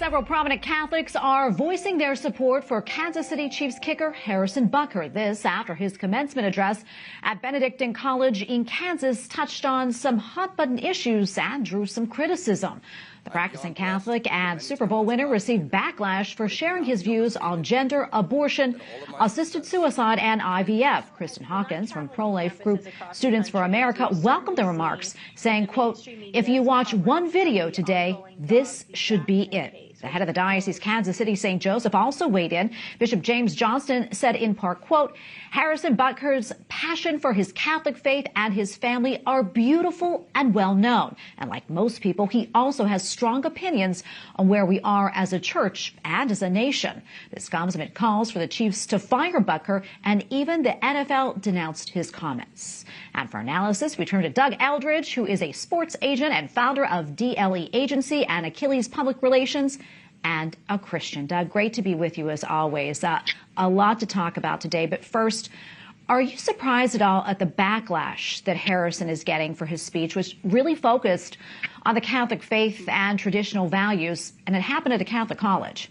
Several prominent Catholics are voicing their support for Kansas City Chiefs kicker Harrison Butker. This after his commencement address at Benedictine College in Kansas touched on some hot-button issues and drew some criticism. The practicing Catholic and Super Bowl winner received backlash for sharing his views on gender, abortion, assisted suicide, and IVF. Kristen Hawkins from pro-life group Students for America welcomed the remarks, saying, quote, "If you watch one video today, this should be it." The head of the diocese, Kansas City St. Joseph, also weighed in. Bishop James Johnston said in part, quote, "Harrison Butker's passion for his Catholic faith and his family are beautiful and well known. And like most people, he also has strong opinions on where we are as a church and as a nation." This comes amid calls for the Chiefs to fire Butker, and even the NFL denounced his comments. And for analysis, we turn to Doug Eldridge, who is a sports agent and founder of DLE Agency and Achilles Public Relations, and a Christian. Doug, great to be with you as always. A lot to talk about today, but first, are you surprised at all at the backlash that Harrison is getting for his speech, which really focused on the Catholic faith and traditional values, and it happened at a Catholic college?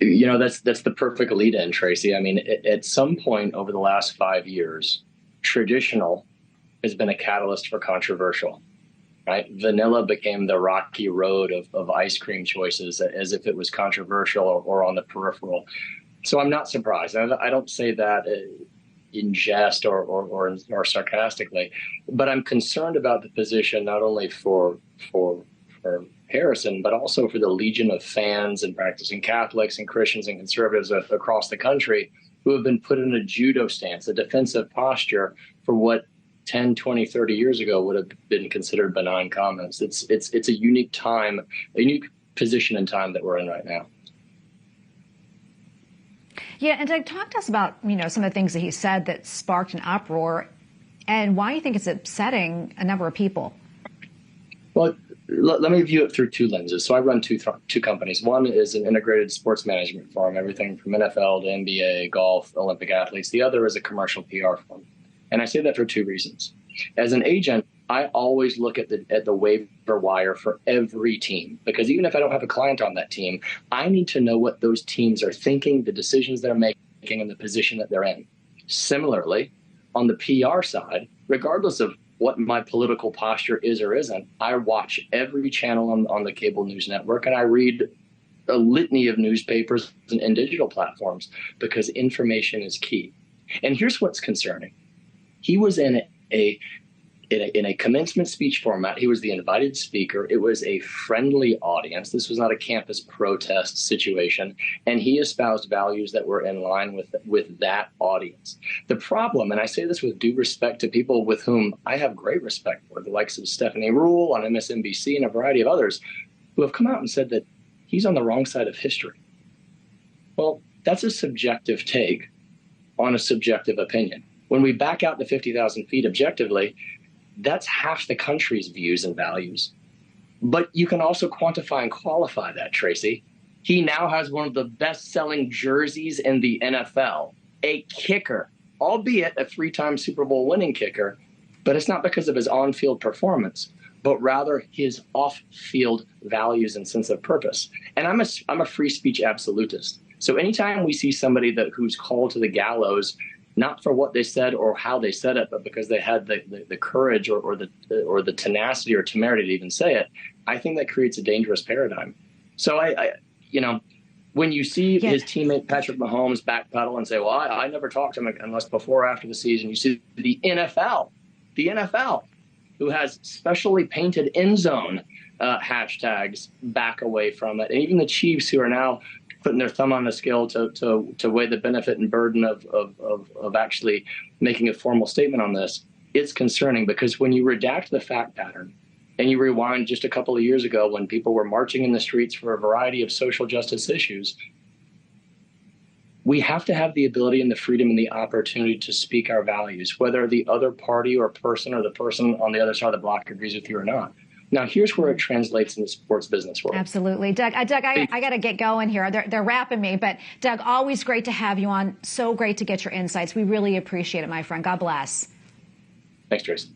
You know, that's the perfect lead-in, Tracy. I mean, at some point over the last 5 years, traditional has been a catalyst for controversial. Right? Vanilla became the rocky road of ice cream choices, as if it was controversial or on the peripheral. So I'm not surprised. I don't say that in jest or sarcastically, but I'm concerned about the position not only for Harrison, but also for the legion of fans and practicing Catholics and Christians and conservatives across the country who have been put in a judo stance, a defensive posture for what 10, 20, 30 years ago would have been considered benign comments. It's a unique time, a unique position in time that we're in right now. Yeah, and Doug, talk to us about, some of the things that he said that sparked an uproar and why you think it's upsetting a number of people. Well, let me view it through two lenses. So I run two companies. One is an integrated sports management firm, everything from NFL to NBA, golf, Olympic athletes. The other is a commercial PR firm. And I say that for two reasons. As an agent, I always look at the waiver wire for every team, because even if I don't have a client on that team, I need to know what those teams are thinking, the decisions they're making, and the position that they're in. Similarly, on the PR side, regardless of what my political posture is or isn't, I watch every channel on the cable news network, and I read a litany of newspapers and digital platforms, because information is key. And here's what's concerning. He was in a commencement speech format. He was the invited speaker. It was a friendly audience. This was not a campus protest situation. And he espoused values that were in line with that audience. The problem, and I say this with due respect to people with whom I have great respect for, the likes of Stephanie Rule on MSNBC and a variety of others, who have come out and said that he's on the wrong side of history. Well, that's a subjective take on a subjective opinion. When we back out to 50,000 feet objectively, that's half the country's views and values. But you can also quantify and qualify that, Tracy. He now has one of the best-selling jerseys in the NFL, a kicker, albeit a three-time Super Bowl winning kicker. But it's not because of his on-field performance, but rather his off-field values and sense of purpose. And I'm a free speech absolutist. So anytime we see somebody who's called to the gallows, not for what they said or how they said it, but because they had the courage or the tenacity or temerity to even say it, I think that creates a dangerous paradigm. So when you see his teammate Patrick Mahomes backpedal and say, "Well, I never talked to him unless before or after the season," you see the NFL, who has specially painted end zone hashtags, back away from it, and even the Chiefs, who are now putting their thumb on the scale to weigh the benefit and burden of actually making a formal statement on this. It's concerning, because when you redact the fact pattern and you rewind just a couple of years ago when people were marching in the streets for a variety of social justice issues, we have to have the ability and the freedom and the opportunity to speak our values, whether the other party or person or the person on the other side of the block agrees with you or not. Now, here's where it translates in the sports business world. Absolutely. Doug, I got to get going here. They're wrapping me. But, Doug, always great to have you on. So great to get your insights. We really appreciate it, my friend. God bless. Thanks, Trace.